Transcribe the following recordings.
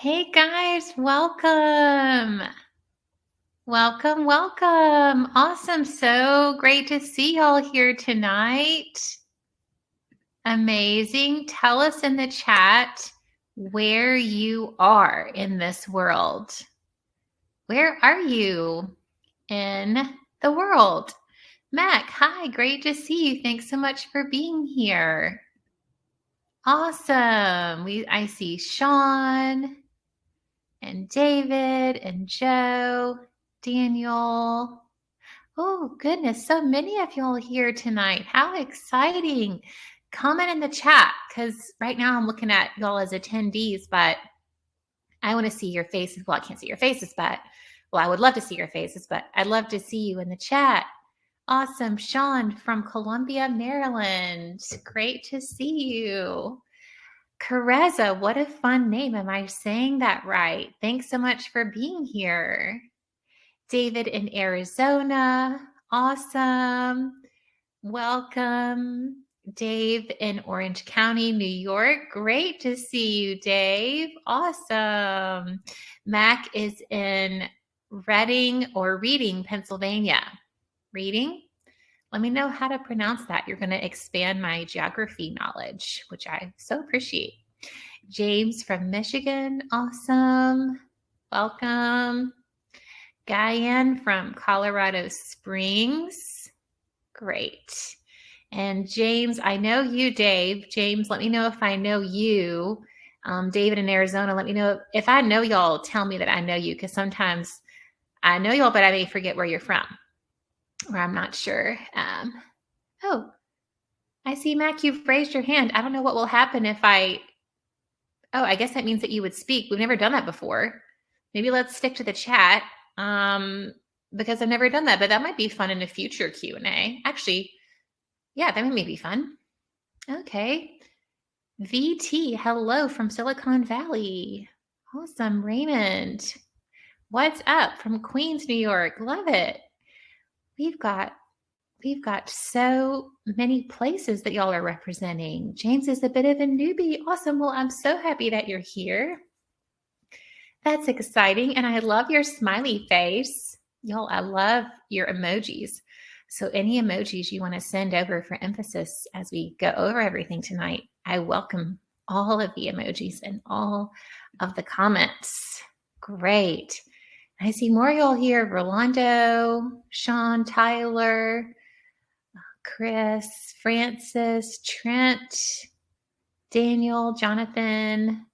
Hey guys, welcome. Welcome, welcome. Awesome. So great to see y'all here tonight. Amazing. Tell us in the chat where you are in this world. Where are you in the world? Mac, hi. Great to see you. Thanks so much for being here. Awesome. I see Sean and David and Joe, Daniel. Oh, goodness. So many of y'all here tonight. How exciting. Comment in the chat because right now I'm looking at y'all as attendees, but I want to see your faces. Well, I can't see your faces, but I would love to see your faces, but I'd love to see you in the chat. Awesome. Sean from Columbia, Maryland. Great to see you. Careza, what a fun name. Am I saying that right? Thanks so much for being here. David in Arizona. Awesome. Welcome. Dave in Orange County, New York. Great to see you, Dave. Awesome. Mac is in Reading, Pennsylvania. Reading? Let me know how to pronounce that. You're going to expand my geography knowledge, which I so appreciate. James from Michigan. Awesome. Welcome. Guyan from Colorado Springs. Great. And James, I know you, Dave. James, let me know if I know you. David in Arizona, let me know. If I know y'all, tell me that I know you because sometimes I know y'all, but I may forget where you're from or I'm not sure. Oh, I see, Mac, you've raised your hand. I don't know what will happen if I guess that means that you would speak. We've never done that before. Maybe let's stick to the chat because I've never done that, but that might be fun in a future Q&A. Actually, yeah, that may be fun. Okay. VT, hello from Silicon Valley. Awesome. Raymond, what's up from Queens, New York? Love it. We've got so many places that y'all are representing. James is a bit of a newbie. Awesome. Well, I'm so happy that you're here. That's exciting. And I love your smiley face. Y'all, I love your emojis. So any emojis you want to send over for emphasis as we go over everything tonight, I welcome all of the emojis and all of the comments. Great. I see more y'all here. Rolando, Sean, Tyler, Chris, Francis, Trent, Daniel, Jonathan.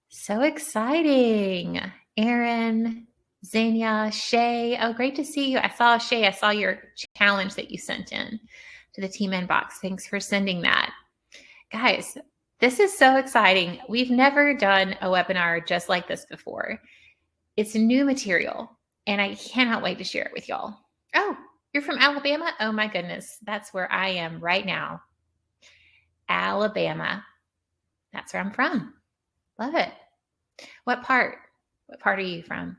So exciting. Aaron, Xenia, Shay. Oh, great to see you. I saw Shay. I saw your challenge that you sent in to the team inbox. Thanks for sending that. Guys, this is so exciting. We've never done a webinar just like this before. It's new material, and I cannot wait to share it with y'all. Oh, you're from Alabama? Oh my goodness. That's where I am right now. Alabama. That's where I'm from. Love it. What part? What part are you from?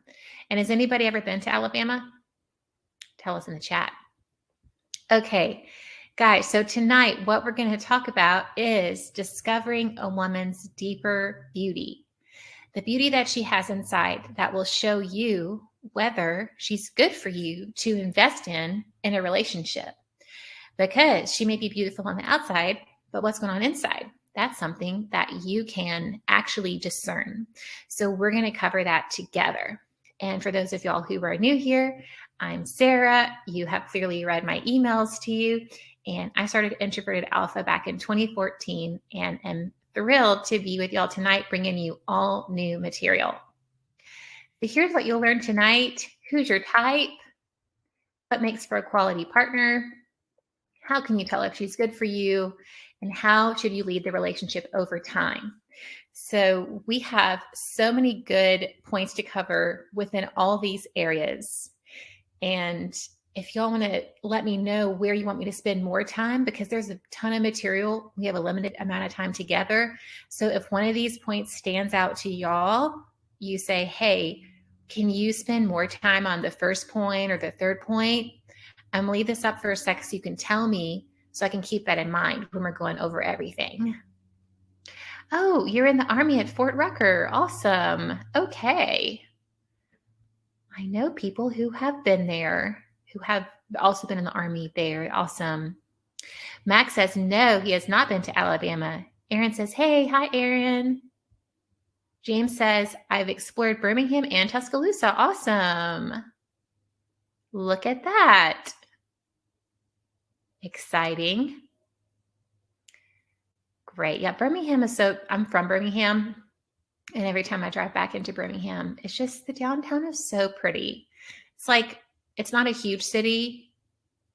And has anybody ever been to Alabama? Tell us in the chat. Okay, guys, so tonight what we're going to talk about is discovering a woman's deeper beauty. The beauty that she has inside that will show you whether she's good for you to invest in a relationship. Because she may be beautiful on the outside, but what's going on inside? That's something that you can actually discern. So we're going to cover that together. And for those of y'all who are new here, I'm Sarah. You have clearly read my emails to you. And I started Introverted Alpha back in 2014 and am thrilled to be with y'all tonight, bringing you all new material. So here's what you'll learn tonight. Who's your type? What makes for a quality partner? How can you tell if she's good for you? And how should you lead the relationship over time? So we have so many good points to cover within all these areas. And if y'all want to let me know where you want me to spend more time, because there's a ton of material, we have a limited amount of time together. So if one of these points stands out to y'all, you say, hey, can you spend more time on the first point or the third point? I'm going to leave this up for a sec so you can tell me so I can keep that in mind when we're going over everything. Oh, you're in the Army at Fort Rucker. Awesome. Okay. I know people who have been there, who have also been in the Army there. Awesome. Max says, no, he has not been to Alabama. Aaron says, hey, hi, Aaron. James says, I've explored Birmingham and Tuscaloosa. Awesome. Look at that. Exciting. Great. Yeah, Birmingham is I'm from Birmingham. And every time I drive back into Birmingham, it's just the downtown is so pretty. It's like, it's not a huge city,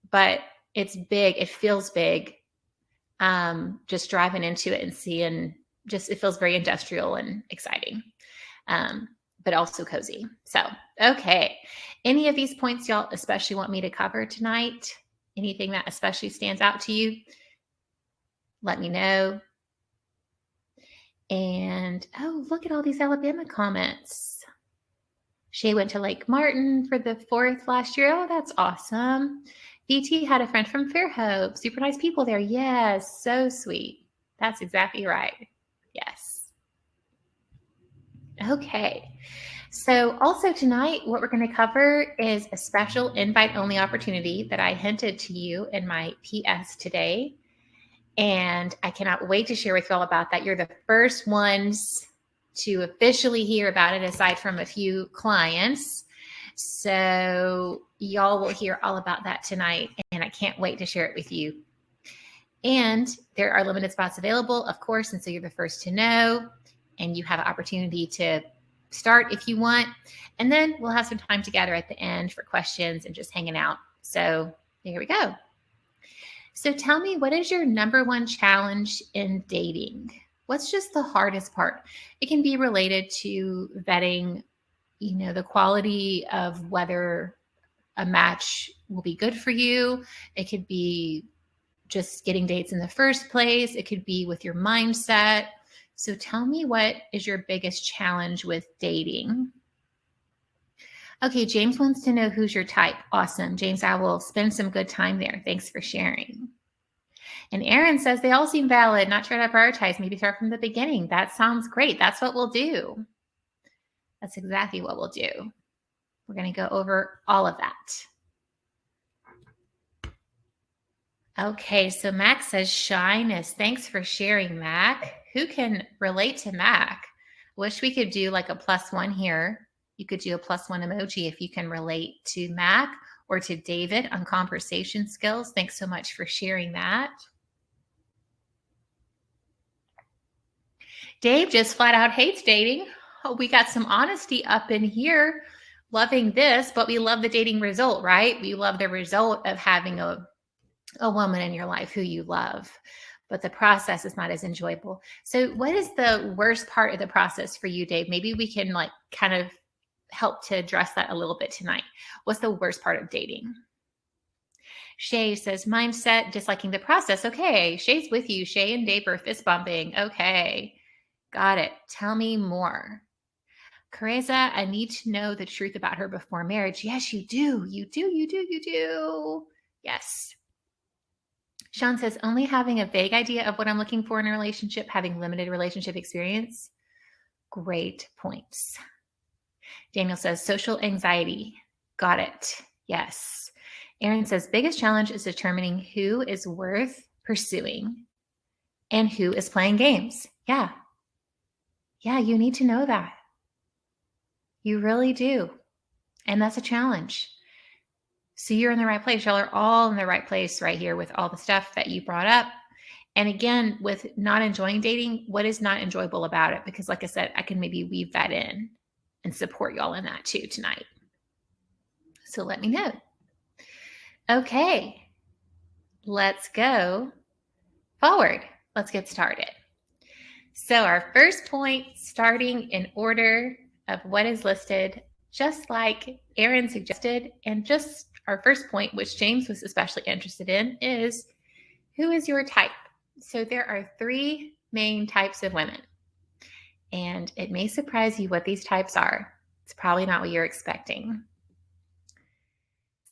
but it's big. It feels big. Just driving into it and seeing, it feels very industrial and exciting, but also cozy. So, okay. Any of these points y'all especially want me to cover tonight? Anything that especially stands out to you? Let me know. And, oh, look at all these Alabama comments. Shay went to Lake Martin for the 4th last year. Oh, that's awesome. VT had a friend from Fairhope. Super nice people there. Yes, so sweet. That's exactly right. Yes. Okay. So also tonight, what we're going to cover is a special invite-only opportunity that I hinted to you in my PS today. And I cannot wait to share with you all about that. You're the first ones to officially hear about it, aside from a few clients. So y'all will hear all about that tonight, and I can't wait to share it with you. And there are limited spots available, of course, and so you're the first to know, and you have an opportunity to start if you want. And then we'll have some time together at the end for questions and just hanging out. So here we go. So tell me, what is your number one challenge in dating? What's just the hardest part? It can be related to vetting, the quality of whether a match will be good for you. It could be just getting dates in the first place. It could be with your mindset. So tell me, what is your biggest challenge with dating? Okay, James wants to know who's your type. Awesome. James, I will spend some good time there. Thanks for sharing. And Aaron says they all seem valid, not try to prioritize, maybe start from the beginning. That sounds great. That's what we'll do. That's exactly what we'll do. We're going to go over all of that. Okay, so Mac says shyness. Thanks for sharing, Mac. Who can relate to Mac? Wish we could do like a +1 here. You could do a +1 emoji if you can relate to Mac or to David on conversation skills. Thanks so much for sharing that. Dave just flat out hates dating. Oh, we got some honesty up in here. Loving this, but we love the dating result, right? We love the result of having a woman in your life who you love, but the process is not as enjoyable. So what is the worst part of the process for you, Dave? Maybe we can kind of help to address that a little bit tonight. What's the worst part of dating? Shay says mindset, disliking the process. Okay, Shay's with you. Shay and Dave are fist bumping. Okay, got it. Tell me more. Careza, I need to know the truth about her before marriage. Yes, you do. You do. Yes. Sean says, only having a vague idea of what I'm looking for in a relationship, having limited relationship experience. Great points. Daniel says, social anxiety. Got it. Yes. Aaron says, biggest challenge is determining who is worth pursuing and who is playing games. Yeah. Yeah, you need to know that. You really do. And that's a challenge. So you're in the right place. Y'all are all in the right place right here with all the stuff that you brought up. And again, with not enjoying dating, what is not enjoyable about it? Because like I said, I can maybe weave that in and support y'all in that too tonight. So let me know. Okay, let's go forward. Let's get started. So our first point, starting in order of what is listed, just like Aaron suggested, and just our first point, which James was especially interested in, is who is your type? So there are 3 main types of women, and it may surprise you what these types are. It's probably not what you're expecting.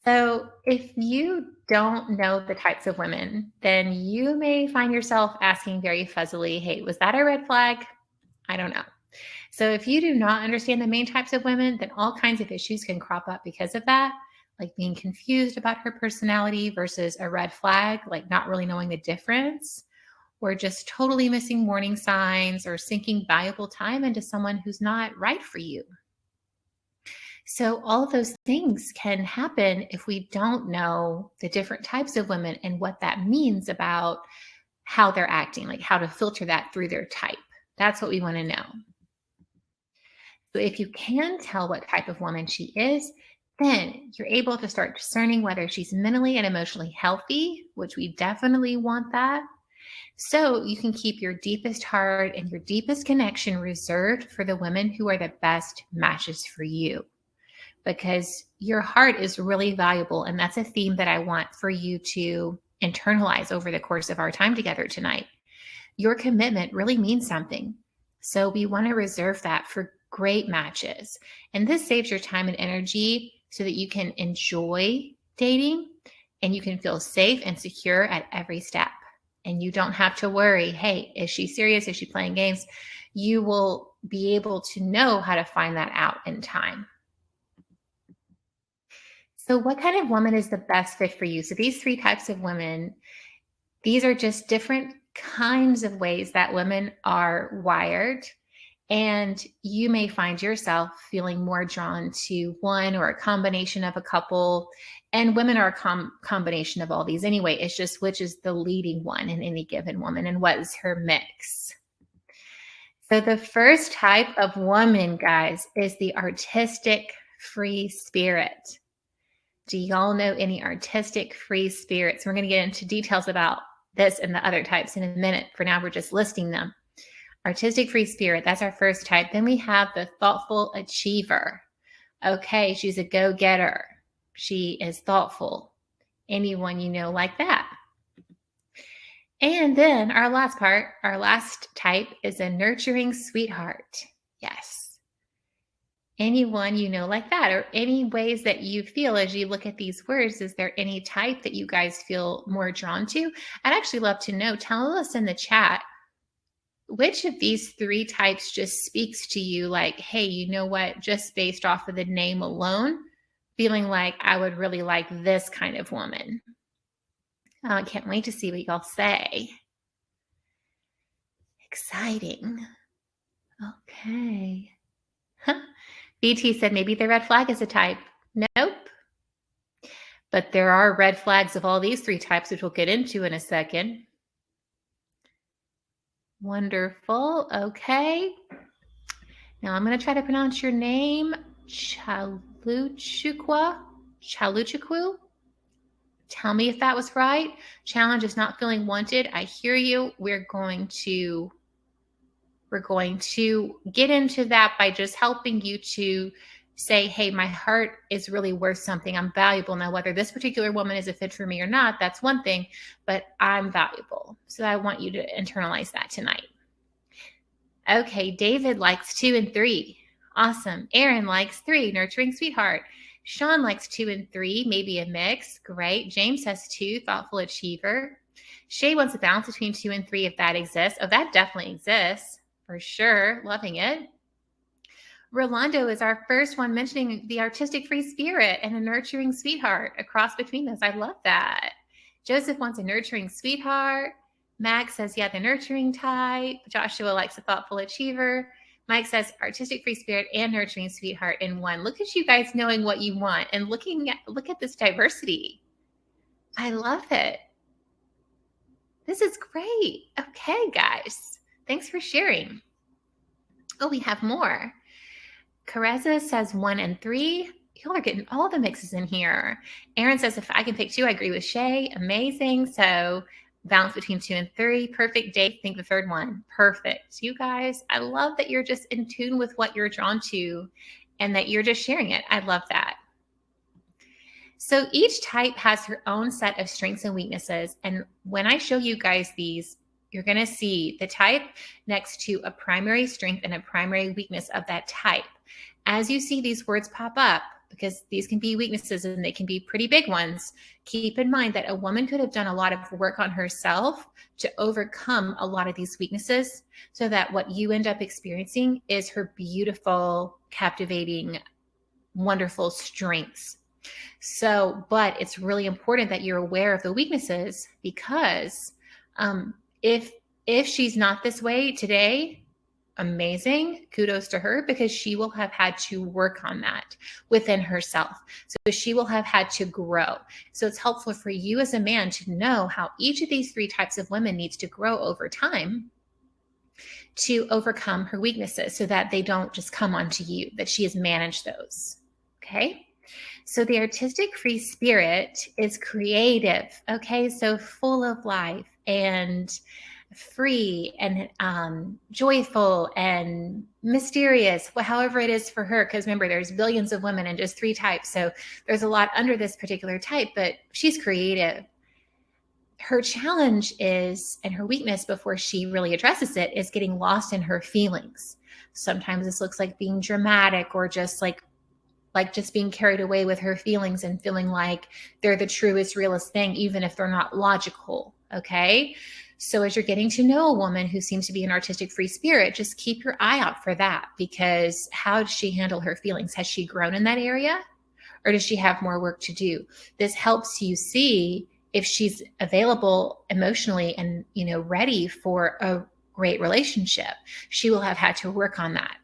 So if you don't know the types of women, then you may find yourself asking very fuzzily, hey, was that a red flag? I don't know. So if you do not understand the main types of women, then all kinds of issues can crop up because of that, like being confused about her personality versus a red flag, like not really knowing the difference, or just totally missing warning signs or sinking valuable time into someone who's not right for you. So, all of those things can happen if we don't know the different types of women and what that means about how they're acting, like how to filter that through their type. That's what we want to know. So, if you can tell what type of woman she is, then you're able to start discerning whether she's mentally and emotionally healthy, which we definitely want that. So, you can keep your deepest heart and your deepest connection reserved for the women who are the best matches for you, because your heart is really valuable. And that's a theme that I want for you to internalize over the course of our time together tonight. Your commitment really means something. So we want to reserve that for great matches. And this saves your time and energy so that you can enjoy dating and you can feel safe and secure at every step. And you don't have to worry, hey, is she serious? Is she playing games? You will be able to know how to find that out in time. So, what kind of woman is the best fit for you? So, these three types of women, these are just different kinds of ways that women are wired. And you may find yourself feeling more drawn to one or a combination of a couple. And women are a combination of all these anyway. It's just which is the leading one in any given woman and what is her mix. So, the first type of woman, guys, is the artistic free spirit. Do y'all know any artistic free spirits? We're going to get into details about this and the other types in a minute. For now, we're just listing them. Artistic free spirit, that's our first type. Then we have the thoughtful achiever. Okay, she's a go-getter. She is thoughtful. Anyone you know like that? And then our last type is a nurturing sweetheart. Yes. Anyone you know like that, or any ways that you feel as you look at these words, is there any type that you guys feel more drawn to? I'd actually love to know. Tell us in the chat, which of these three types just speaks to you like, hey, you know what, just based off of the name alone, feeling like I would really like this kind of woman. I can't wait to see what y'all say. Exciting. Okay. BT said maybe the red flag is a type. Nope. But there are red flags of all these three types, which we'll get into in a second. Wonderful. Okay. Now I'm going to try to pronounce your name. Chaluchukwu. Tell me if that was right. Challenge is not feeling wanted. I hear you. We're going to get into that by just helping you to say, hey, my heart is really worth something. I'm valuable. Now, whether this particular woman is a fit for me or not, that's one thing, but I'm valuable. So I want you to internalize that tonight. Okay, David likes 2 and 3. Awesome. Aaron likes 3, nurturing sweetheart. Sean likes 2 and 3, maybe a mix. Great. James has 2, thoughtful achiever. Shay wants a balance between 2 and 3 if that exists. Oh, that definitely exists. For sure. Loving it. Rolando is our first one mentioning the artistic free spirit and a nurturing sweetheart. A cross between those. I love that. Joseph wants a nurturing sweetheart. Max says, yeah, the nurturing type. Joshua likes a thoughtful achiever. Mike says artistic free spirit and nurturing sweetheart in one. Look at you guys knowing what you want and look at this diversity. I love it. This is great. Okay, guys. Thanks for sharing. Oh, we have more. Careza says 1 and 3. Y'all are getting all the mixes in here. Aaron says, if I can pick 2, I agree with Shay. Amazing. So balance between 2 and 3. Perfect. Dave, think the third one. Perfect. You guys, I love that you're just in tune with what you're drawn to and that you're just sharing it. I love that. So each type has her own set of strengths and weaknesses. And when I show you guys these, you're going to see the type next to a primary strength and a primary weakness of that type. As you see these words pop up, because these can be weaknesses and they can be pretty big ones. Keep in mind that a woman could have done a lot of work on herself to overcome a lot of these weaknesses, so that what you end up experiencing is her beautiful, captivating, wonderful strengths. So, but it's really important that you're aware of the weaknesses, because if she's not this way today, amazing, kudos to her, because she will have had to work on that within herself. So she will have had to grow. So it's helpful for you as a man to know how each of these 3 types of women needs to grow over time to overcome her weaknesses, so that they don't just come onto you, that she has managed those. Okay. So the artistic free spirit is creative. Okay. So full of life and free and joyful and mysterious, however it is for her. Because remember, there's billions of women and just 3 types. So there's a lot under this particular type, but she's creative. Her challenge is, and her weakness before she really addresses it, is getting lost in her feelings. Sometimes this looks like being dramatic, or just like just being carried away with her feelings and feeling like they're the truest, realest thing, even if they're not logical. Okay. So as you're getting to know a woman who seems to be an artistic free spirit, just keep your eye out for that, because how does she handle her feelings? Has she grown in that area, or does she have more work to do? This helps you see if she's available emotionally and, ready for a great relationship. She will have had to work on that.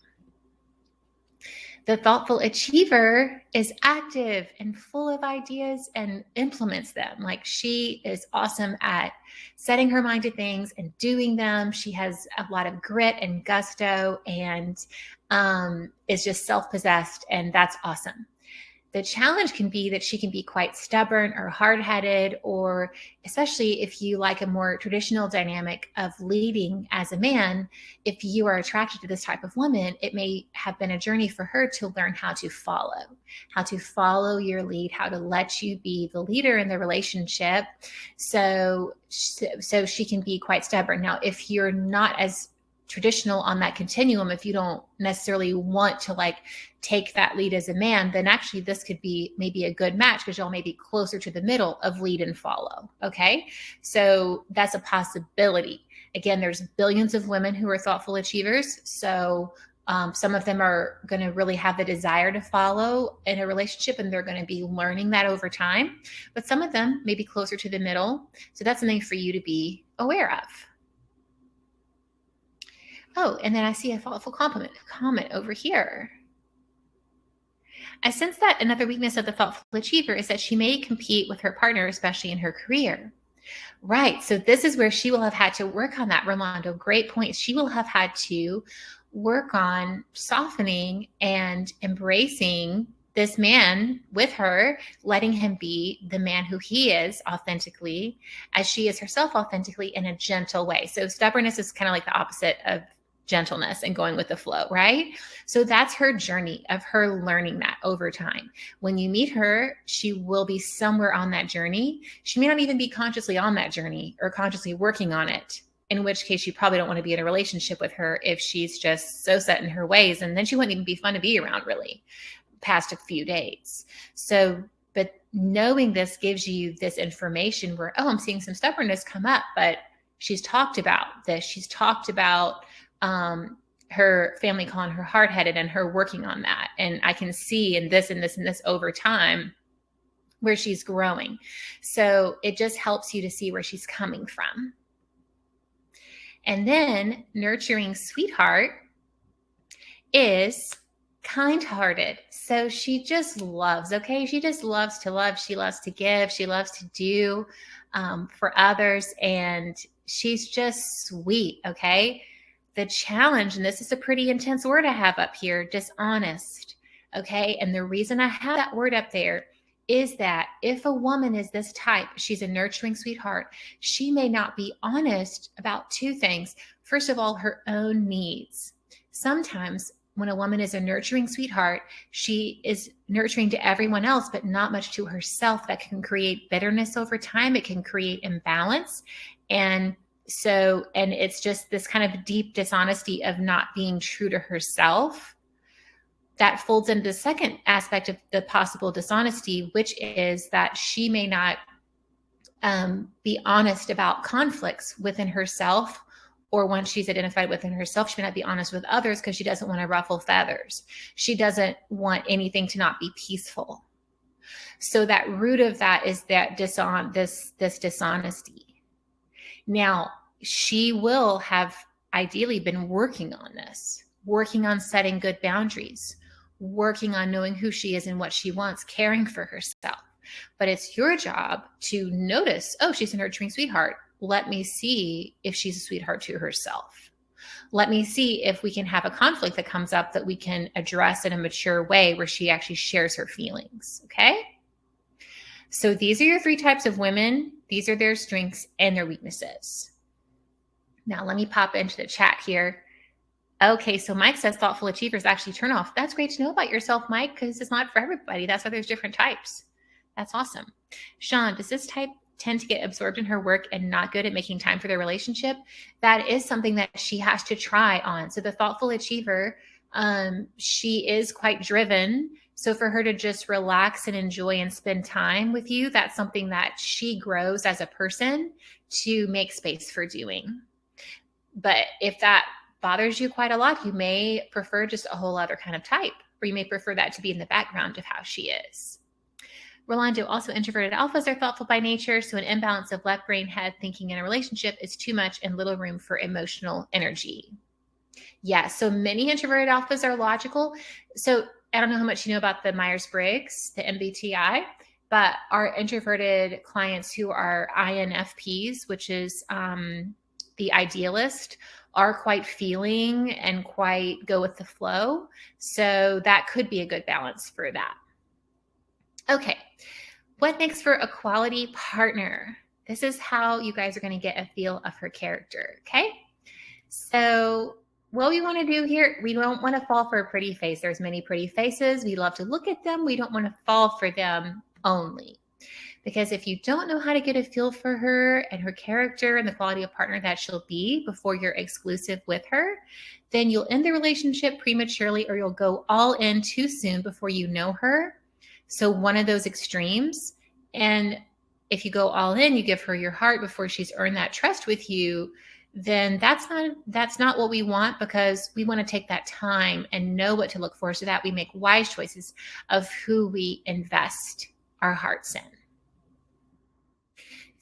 The thoughtful achiever is active and full of ideas and implements them. Like, she is awesome at setting her mind to things and doing them. She has a lot of grit and gusto, and is just self-possessed, and that's awesome. The challenge can be that she can be quite stubborn or hard-headed, or especially if you like a more traditional dynamic of leading as a man, if you are attracted to this type of woman, it may have been a journey for her to learn how to follow your lead, how to let you be the leader in the relationship. So she can be quite stubborn. Now, if you're not as traditional on that continuum, if you don't necessarily want to take that lead as a man, then actually this could be maybe a good match, because y'all may be closer to the middle of lead and follow. Okay. So that's a possibility. Again, there's billions of women who are thoughtful achievers. So some of them are going to really have the desire to follow in a relationship, and they're going to be learning that over time. But some of them may be closer to the middle. So that's something for you to be aware of. Oh, and then I see a thoughtful comment over here. I sense that another weakness of the thoughtful achiever is that she may compete with her partner, especially in her career. Right. So this is where she will have had to work on that, Rolando. Great point. She will have had to work on softening and embracing this man with her, letting him be the man who he is authentically, as she is herself authentically, in a gentle way. So stubbornness is kind of like the opposite of gentleness and going with the flow, right? So that's her journey of her learning that over time. When you meet her, she will be somewhere on that journey. She may not even be consciously on that journey or consciously working on it, in which case you probably don't want to be in a relationship with her if she's just so set in her ways, and then she wouldn't even be fun to be around really past a few days. So, but knowing this gives you this information where, oh, I'm seeing some stubbornness come up, but she's talked about this. She's talked about her family calling her hard-headed and her working on that. And I can see in this and this and this over time where she's growing. So it just helps you to see where she's coming from. And then nurturing sweetheart is kind-hearted. So she just loves, okay? She just loves to love. She loves to give. She loves to do for others. And she's just sweet, okay? The challenge, and this is a pretty intense word I have up here, dishonest, okay? And the reason I have that word up there is that if a woman is this type, she's a nurturing sweetheart, she may not be honest about 2 things. First of all, her own needs. Sometimes when a woman is a nurturing sweetheart, she is nurturing to everyone else, but not much to herself. That can create bitterness over time. It can create imbalance. And it's just this kind of deep dishonesty of not being true to herself, that folds into the second aspect of the possible dishonesty, which is that she may not be honest about conflicts within herself, or once she's identified within herself, she may not be honest with others because she doesn't want to ruffle feathers. She doesn't want anything to not be peaceful. So that root of that is that this dishonesty. Now, she will have ideally been working on this, working on setting good boundaries, working on knowing who she is and what she wants, caring for herself. But it's your job to notice, oh, she's a nurturing sweetheart. Let me see if she's a sweetheart to herself. Let me see if we can have a conflict that comes up that we can address in a mature way where she actually shares her feelings. Okay? So these are your 3 types of women. These are their strengths and their weaknesses. Now let me pop into the chat here. Okay, so Mike says thoughtful achievers actually turn off. That's great to know about yourself, Mike, because it's not for everybody. That's why there's different types. That's awesome. Sean, does this type tend to get absorbed in her work and not good at making time for their relationship? That is something that she has to try on. So the thoughtful achiever, she is quite driven. So for her to just relax and enjoy and spend time with you, that's something that she grows as a person to make space for doing. But if that bothers you quite a lot, you may prefer just a whole other kind of type, or you may prefer that to be in the background of how she is. Rolando, also introverted alphas are thoughtful by nature, so an imbalance of left brain head thinking in a relationship is too much and little room for emotional energy. Yeah, so many introverted alphas are logical. So I don't know how much you know about the Myers-Briggs, the MBTI, but our introverted clients who are INFPs, which is the idealist, are quite feeling and quite go with the flow. So that could be a good balance for that. Okay, what makes for a quality partner? This is how you guys are going to get a feel of her character, okay? So what we want to do here, we don't want to fall for a pretty face. There's many pretty faces. We love to look at them. We don't want to fall for them only. Because if you don't know how to get a feel for her and her character and the quality of partner that she'll be before you're exclusive with her, then you'll end the relationship prematurely, or you'll go all in too soon before you know her. So one of those extremes. And if you go all in, you give her your heart before she's earned that trust with you, then that's not what we want, because we want to take that time and know what to look for so that we make wise choices of who we invest our hearts in.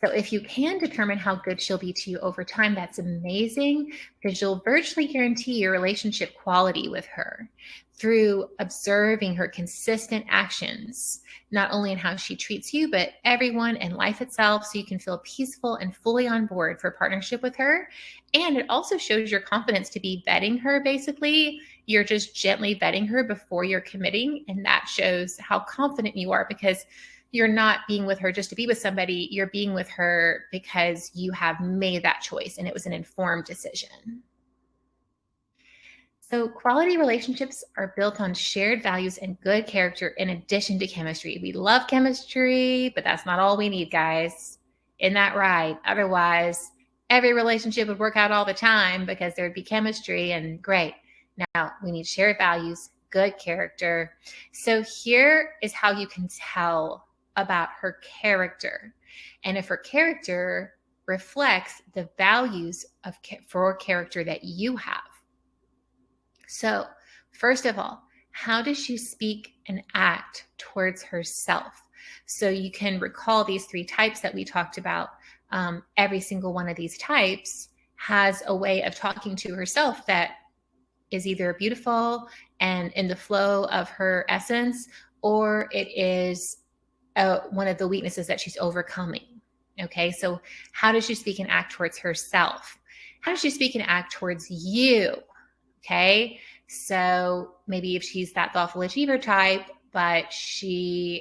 So if you can determine how good she'll be to you over time, that's amazing, because you'll virtually guarantee your relationship quality with her through observing her consistent actions, not only in how she treats you, but everyone and life itself, so you can feel peaceful and fully on board for partnership with her. And it also shows your confidence to be vetting her, basically. You're just gently vetting her before you're committing, and that shows how confident you are, because you're not being with her just to be with somebody. You're being with her because you have made that choice and it was an informed decision. So quality relationships are built on shared values and good character in addition to chemistry. We love chemistry, but that's not all we need, guys. Isn't that right? Otherwise, every relationship would work out all the time because there'd be chemistry and great. Now, we need shared values, good character. So here is how you can tell about her character, and if her character reflects the values of for character that you have. So first of all, how does she speak and act towards herself? So you can recall these 3 types that we talked about. Every single one of these types has a way of talking to herself that is either beautiful and in the flow of her essence, or it is one of the weaknesses that she's overcoming. Okay, so how does she speak and act towards herself? How does she speak and act towards you? Okay, so maybe if she's that thoughtful achiever type, but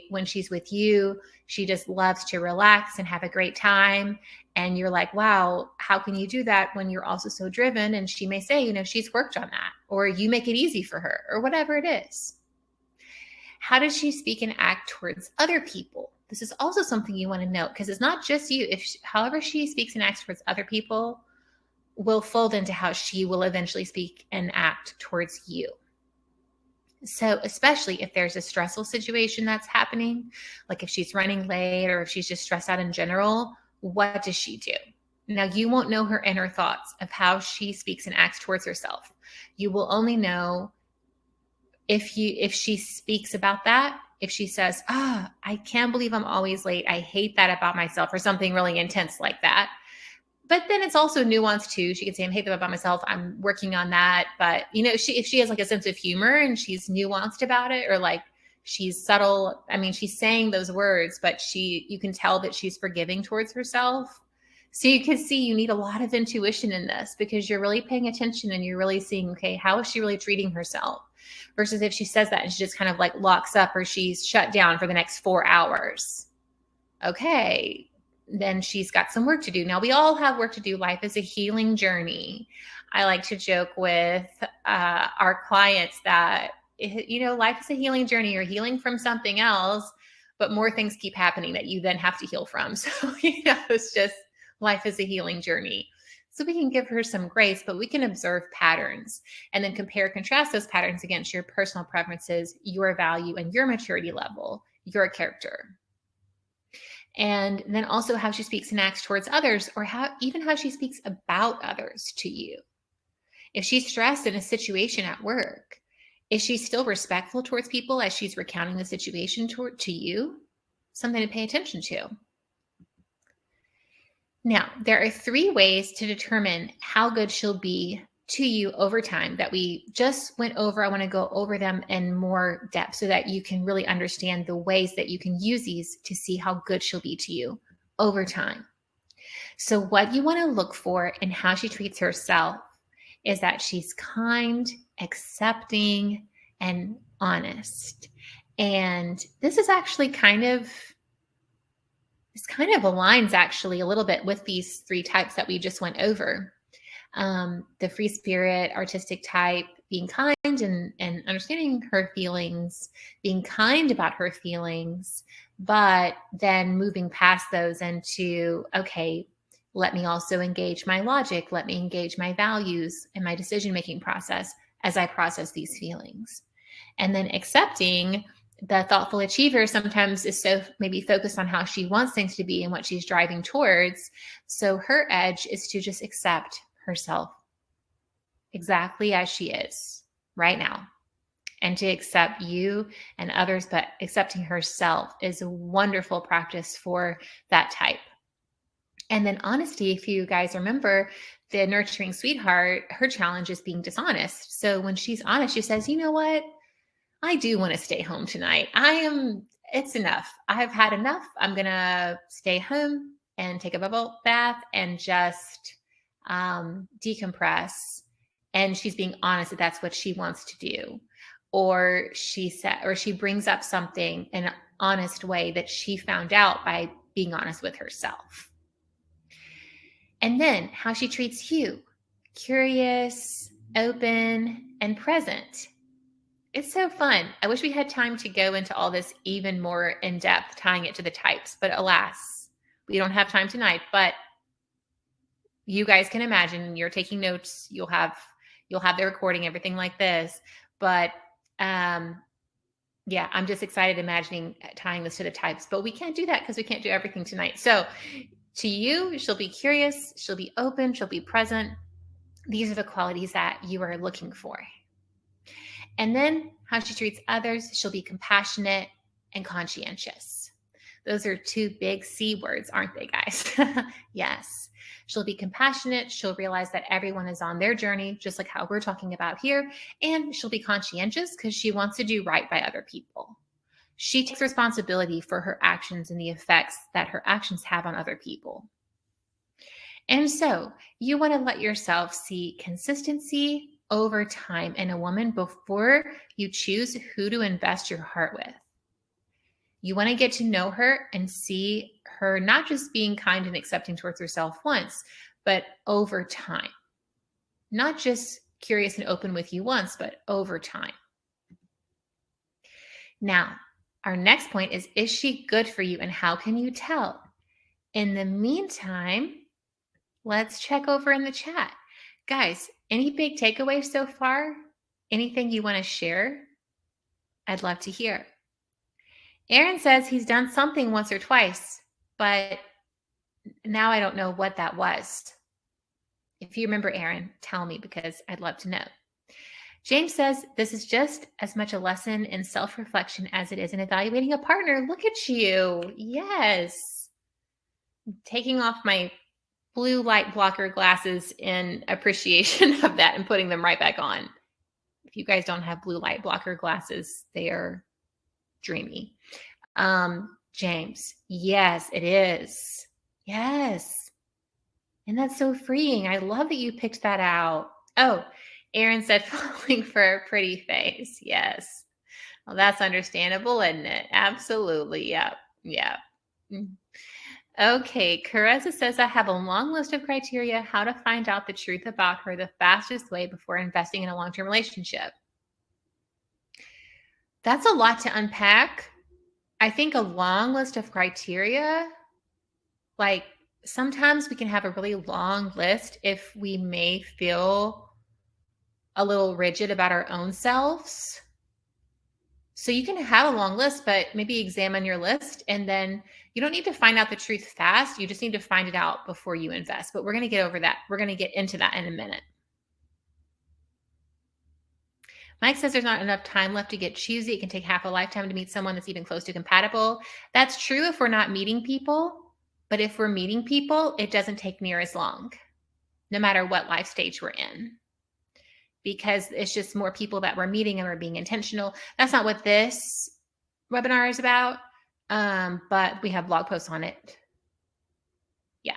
when she's with you, she just loves to relax and have a great time. And you're like, wow, how can you do that when you're also so driven? And she may say, she's worked on that, or you make it easy for her, or whatever it is. How does she speak and act towards other people? This is also something you want to note, because it's not just you. However she speaks and acts towards other people will fold into how she will eventually speak and act towards you. So, especially if there's a stressful situation that's happening, like if she's running late or if she's just stressed out in general, what does she do? Now, you won't know her inner thoughts of how she speaks and acts towards herself. You will only know if she speaks about that, if she says, I can't believe I'm always late. I hate that about myself, or something really intense like that. But then it's also nuanced too. She could say, I hate that about myself. I'm working on that. But if she has like a sense of humor and she's nuanced about it, or like she's subtle. I mean, she's saying those words, but you can tell that she's forgiving towards herself. So you can see you need a lot of intuition in this, because you're really paying attention and you're really seeing, okay, how is she really treating herself? Versus if she says that and she just kind of like locks up, or she's shut down for the next 4 hours. Okay, then she's got some work to do. Now, we all have work to do. Life is a healing journey. I like to joke with our clients that, life is a healing journey. You're healing from something else, but more things keep happening that you then have to heal from. So, it's just, life is a healing journey. So we can give her some grace, but we can observe patterns and then compare, contrast those patterns against your personal preferences, your value, and your maturity level, your character. And then also how she speaks and acts towards others, or how she speaks about others to you. If she's stressed in a situation at work, is she still respectful towards people as she's recounting the situation to you? Something to pay attention to. Now, there are 3 ways to determine how good she'll be to you over time that we just went over. I want to go over them in more depth so that you can really understand the ways that you can use these to see how good she'll be to you over time. So what you want to look for in how she treats herself is that she's kind, accepting, and honest. And this actually kind of aligns actually a little bit with these 3 types that we just went over. The free spirit, artistic type, being kind and understanding her feelings, being kind about her feelings, but then moving past those into, okay, let me also engage my logic. Let me engage my values and my decision-making process as I process these feelings. And then accepting. The thoughtful achiever sometimes is so maybe focused on how she wants things to be and what she's driving towards. So her edge is to just accept herself exactly as she is right now, and to accept you and others, but accepting herself is a wonderful practice for that type. And then honesty, if you guys remember, the nurturing sweetheart, her challenge is being dishonest. So when she's honest, she says, you know what? I do want to stay home tonight. It's enough. I've had enough. I'm going to stay home and take a bubble bath and just decompress. And she's being honest that that's what she wants to do. Or she brings up something in an honest way that she found out by being honest with herself. And then how she treats you, curious, open, and present. It's so fun. I wish we had time to go into all this even more in depth, tying it to the types, but alas, we don't have time tonight. But you guys can imagine, you're taking notes, you'll have the recording, everything like this. But I'm just excited imagining tying this to the types, but we can't do that because we can't do everything tonight. So to you, she'll be curious, she'll be open, she'll be present. These are the qualities that you are looking for. And then how she treats others, she'll be compassionate and conscientious. Those are 2 big C words, aren't they, guys? Yes. She'll be compassionate. She'll realize that everyone is on their journey, just like how we're talking about here. And she'll be conscientious because she wants to do right by other people. She takes responsibility for her actions and the effects that her actions have on other people. And so you want to let yourself see consistency over time in a woman before you choose who to invest your heart with. You want to get to know her and see her not just being kind and accepting towards herself once, but over time. Not just curious and open with you once, but over time. Now, our next point is she good for you and how can you tell? In the meantime, let's check over in the chat. Guys, any big takeaways so far? Anything you want to share? I'd love to hear. Aaron says he's done something once or twice, but now I don't know what that was. If you remember, Aaron, tell me because I'd love to know. James says this is just as much a lesson in self-reflection as it is in evaluating a partner. Look at you. Yes. Taking off my blue light blocker glasses in appreciation of that and putting them right back on. If you guys don't have blue light blocker glasses, they are dreamy. James, yes, it is. Yes. And that's so freeing. I love that you picked that out. Oh, Aaron said falling for a pretty face. Yes. Well, that's understandable, isn't it? Absolutely. Yep. Yeah. Okay. Caressa says, I have a long list of criteria how to find out the truth about her the fastest way before investing in a long-term relationship. That's a lot to unpack. I think a long list of criteria, like sometimes we can have a really long list if we may feel a little rigid about our own selves. So you can have a long list, but maybe examine your list, and then you don't need to find out the truth fast. You just need to find it out before you invest. But we're going to get over that. We're going to get into that in a minute. Mike says there's not enough time left to get choosy. It can take half a lifetime to meet someone that's even close to compatible. That's true if we're not meeting people. But if we're meeting people, it doesn't take near as long, no matter what life stage we're in, because it's just more people that we're meeting and we're being intentional. That's not what this webinar is about, but we have blog posts on it. Yeah.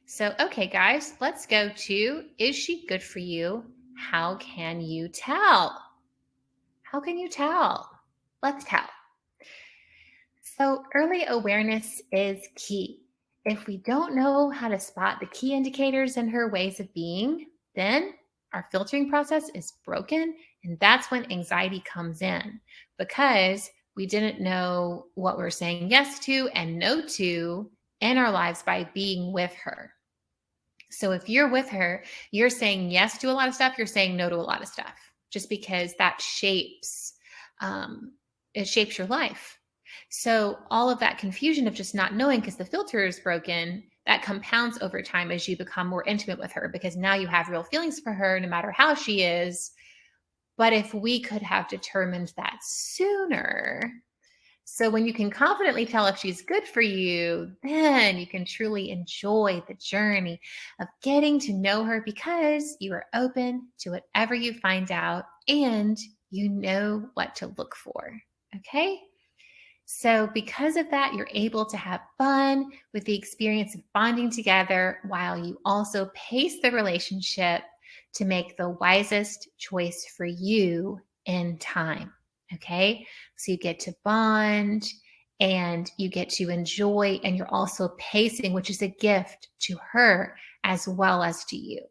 So, okay, guys, let's go to, is she good for you? How can you tell? How can you tell? Let's tell. So early awareness is key. If we don't know how to spot the key indicators in her ways of being, then our filtering process is broken. And that's when anxiety comes in, because we didn't know what we're saying yes to and no to in our lives by being with her. So if you're with her, you're saying yes to a lot of stuff, you're saying no to a lot of stuff, just because that shapes, it shapes your life. So all of that confusion of just not knowing because the filter is broken, that compounds over time as you become more intimate with her, because now you have real feelings for her no matter how she is. But if we could have determined that sooner, so when you can confidently tell if she's good for you, then you can truly enjoy the journey of getting to know her, because you are open to whatever you find out and you know what to look for. Okay? So because of that, you're able to have fun with the experience of bonding together while you also pace the relationship to make the wisest choice for you in time. Okay. So you get to bond and you get to enjoy, and you're also pacing, which is a gift to her as well as to you.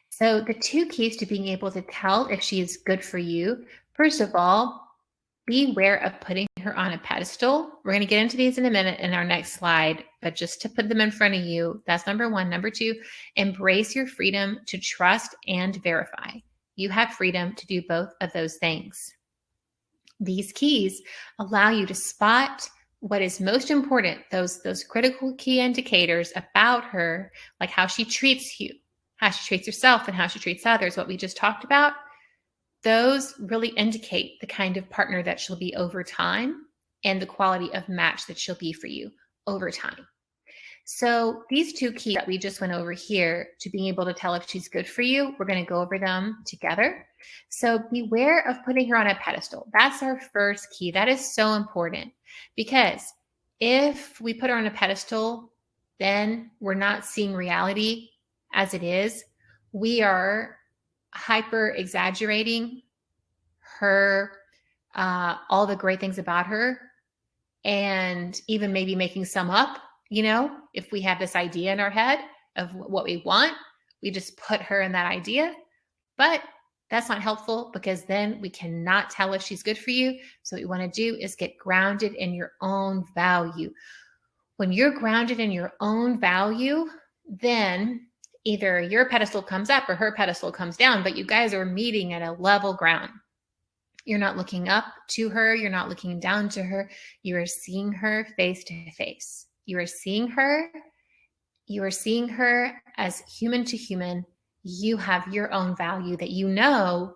So the two keys to being able to tell if she is good for you, first of all, beware of putting her on a pedestal. We're going to get into these in a minute in our next slide, but just to put them in front of you, that's number one. Number two, embrace your freedom to trust and verify. You have freedom to do both of those things. These keys allow you to spot what is most important, those critical key indicators about her, like how she treats you, how she treats herself, and how she treats others, what we just talked about. Those really indicate the kind of partner that she'll be over time and the quality of match that she'll be for you over time. So these two keys that we just went over here to being able to tell if she's good for you, we're going to go over them together. So beware of putting her on a pedestal. That's our first key. That is so important, because if we put her on a pedestal, then we're not seeing reality as it is. We are hyper exaggerating her, all the great things about her, and even maybe making some up. If we have this idea in our head of what we want, we just put her in that idea. But that's not helpful, because then we cannot tell if she's good for you. So what you want to do is get grounded in your own value. When you're grounded in your own value, then either your pedestal comes up or her pedestal comes down, but you guys are meeting at a level ground. You're not looking up to her. You're not looking down to her. You are seeing her face to face. You are seeing her. You are seeing her as human to human. You have your own value that you know,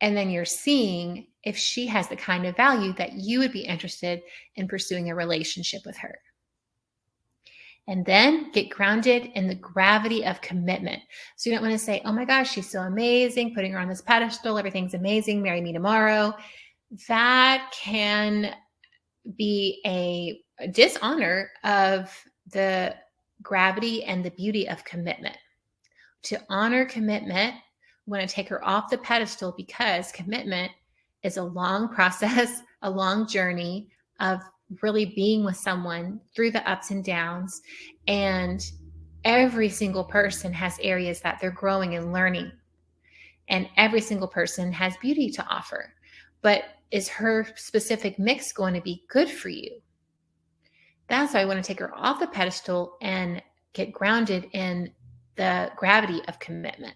and then you're seeing if she has the kind of value that you would be interested in pursuing a relationship with her. And then get grounded in the gravity of commitment. So you don't want to say, oh my gosh, she's so amazing, putting her on this pedestal, everything's amazing, marry me tomorrow. That can be a dishonor of the gravity and the beauty of commitment. To honor commitment, we want to take her off the pedestal, because commitment is a long process, a long journey of really being with someone through the ups and downs. And every single person has areas that they're growing and learning. And every single person has beauty to offer. But is her specific mix going to be good for you? That's why I want to take her off the pedestal and get grounded in the gravity of commitment.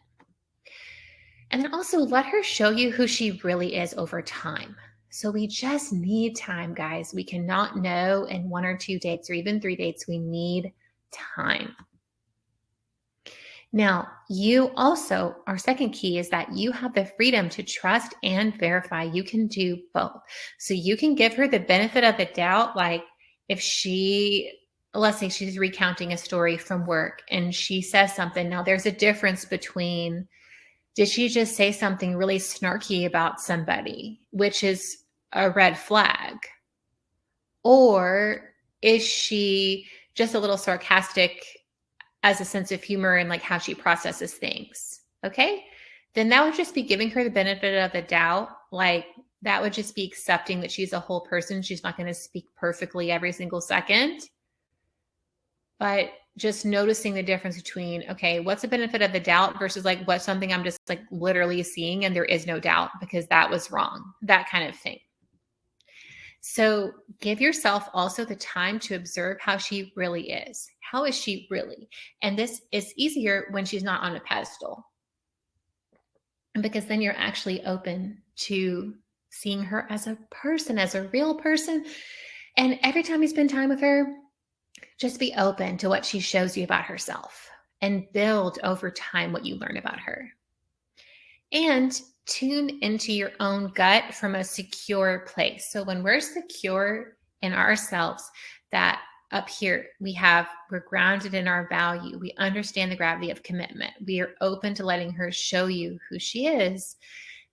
And then also let her show you who she really is over time. So we just need time, guys. We cannot know in 1 or 2 dates or even 3 dates. We need time. Now, you also, our second key is that you have the freedom to trust and verify. You can do both. So you can give her the benefit of the doubt. Like if let's say she's recounting a story from work and she says something. Now there's a difference between, did she just say something really snarky about somebody, which is a red flag? Or is she just a little sarcastic as a sense of humor and like how she processes things? Okay. Then that would just be giving her the benefit of the doubt. Like that would just be accepting that she's a whole person. She's not going to speak perfectly every single second. But just noticing the difference between, okay, what's the benefit of the doubt versus like what's something I'm just like literally seeing and there is no doubt because that was wrong, that kind of thing. So give yourself also the time to observe how she really is. How is she really? And this is easier when she's not on a pedestal, because then you're actually open to seeing her as a person, as a real person. And every time you spend time with her, just be open to what she shows you about herself and build over time what you learn about her. And tune into your own gut from a secure place. So when we're secure in ourselves, that up here we're grounded in our value. We understand the gravity of commitment. We are open to letting her show you who she is.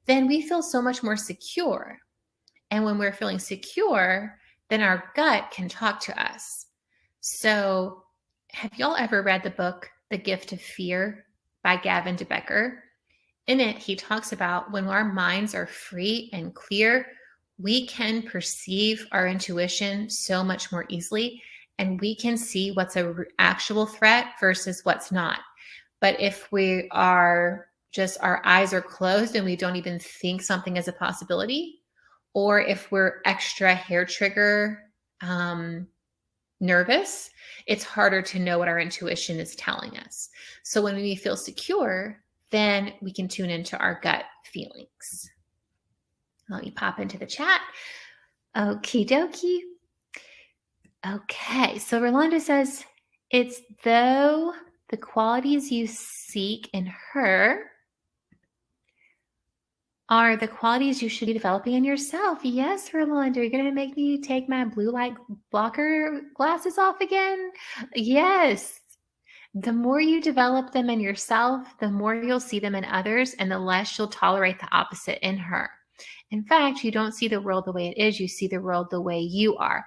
Then we feel so much more secure. And when we're feeling secure, then our gut can talk to us. So have y'all ever read the book, The Gift of Fear by Gavin de Becker? In it, he talks about when our minds are free and clear, we can perceive our intuition so much more easily, and we can see what's an actual threat versus what's not. But if we are just, our eyes are closed and we don't even think something is a possibility, or if we're extra hair trigger nervous, it's harder to know what our intuition is telling us. So when we feel secure, then we can tune into our gut feelings. Let me pop into the chat. Okie dokie. Okay, so Rolanda says, it's though the qualities you seek in her are the qualities you should be developing in yourself. Yes, Rolanda, you're going to make me take my blue light blocker glasses off again? Yes. The more you develop them in yourself, the more you'll see them in others, and the less you'll tolerate the opposite in her. In fact, you don't see the world the way it is. You see the world the way you are.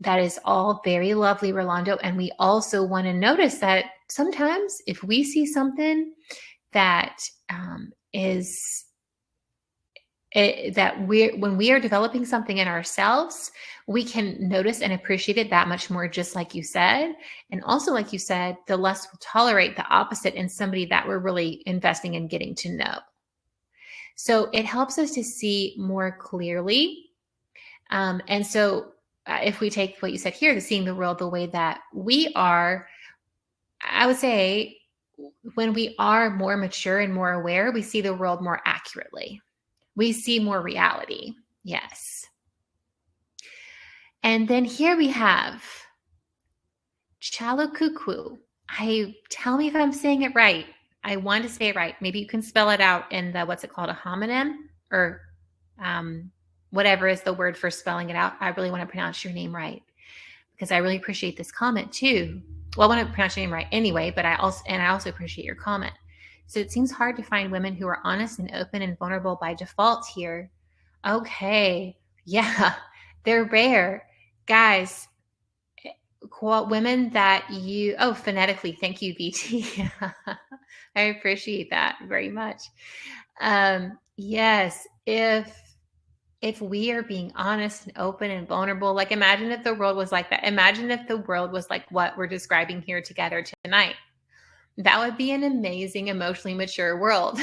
That is all very lovely, Rolando. And we also want to notice that sometimes if we see something that when we are developing something in ourselves, we can notice and appreciate it that much more, just like you said. And also, like you said, the less we'll tolerate the opposite in somebody that we're really investing in getting to know. So it helps us to see more clearly. And so if we take what you said here, to seeing the world the way that we are, I would say when we are more mature and more aware, we see the world more accurately. We see more reality. Yes. And then here we have Chalukukwu. Tell me if I'm saying it right. I want to say it right. Maybe you can spell it out in the, what's it called, a homonym or whatever is the word for spelling it out. I really want to pronounce your name right because I really appreciate this comment too. Well, I want to pronounce your name right anyway, but I also appreciate your comment. So it seems hard to find women who are honest and open and vulnerable by default here. Okay. Yeah, they're rare. Guys, women that you, phonetically, thank you, BT. I appreciate that very much. Yes, if we are being honest and open and vulnerable, like imagine if the world was like that. Imagine if the world was like what we're describing here together tonight. That would be an amazing, emotionally mature world.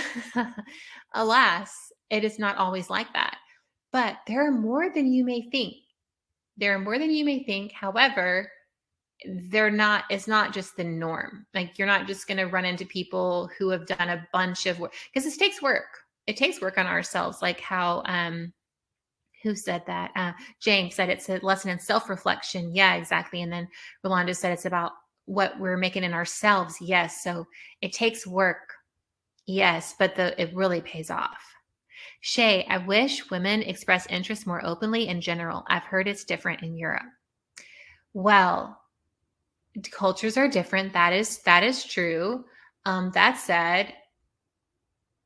Alas, it is not always like that. But there are more than you may think. There are more than you may think. However, it's not just the norm. Like you're not just going to run into people who have done a bunch of work, because this takes work. It takes work on ourselves. Like how, who said that? James said it's a lesson in self-reflection. Yeah, exactly. And then Rolando said it's about what we're making in ourselves. Yes. So it takes work. Yes. But it really pays off. Shay, I wish women express interest more openly in general. I've heard it's different in Europe. Well, cultures are different. That is true. That said,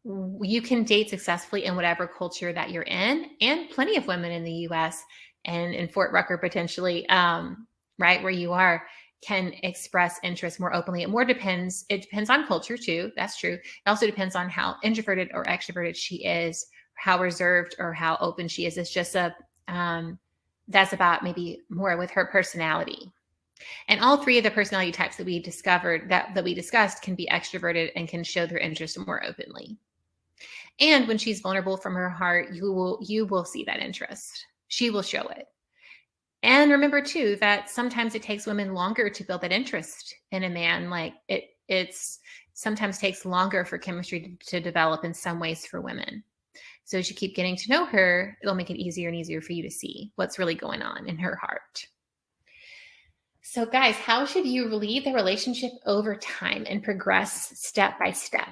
you can date successfully in whatever culture that you're in, and plenty of women in the U.S. and in Fort Rucker potentially, right where you are, can express interest more openly. It depends on culture too. That's true. It also depends on how introverted or extroverted she is, how reserved or how open she is. It's just that's about maybe more with her personality. And all three of the personality types that we discovered that we discussed can be extroverted and can show their interest more openly. And when she's vulnerable from her heart, you will see that interest. She will show it. And remember too that sometimes it takes women longer to build that interest in a man. Like it's sometimes takes longer for chemistry to develop in some ways for women. So as you keep getting to know her, it'll make it easier and easier for you to see what's really going on in her heart. So guys, how should you lead the relationship over time and progress step by step?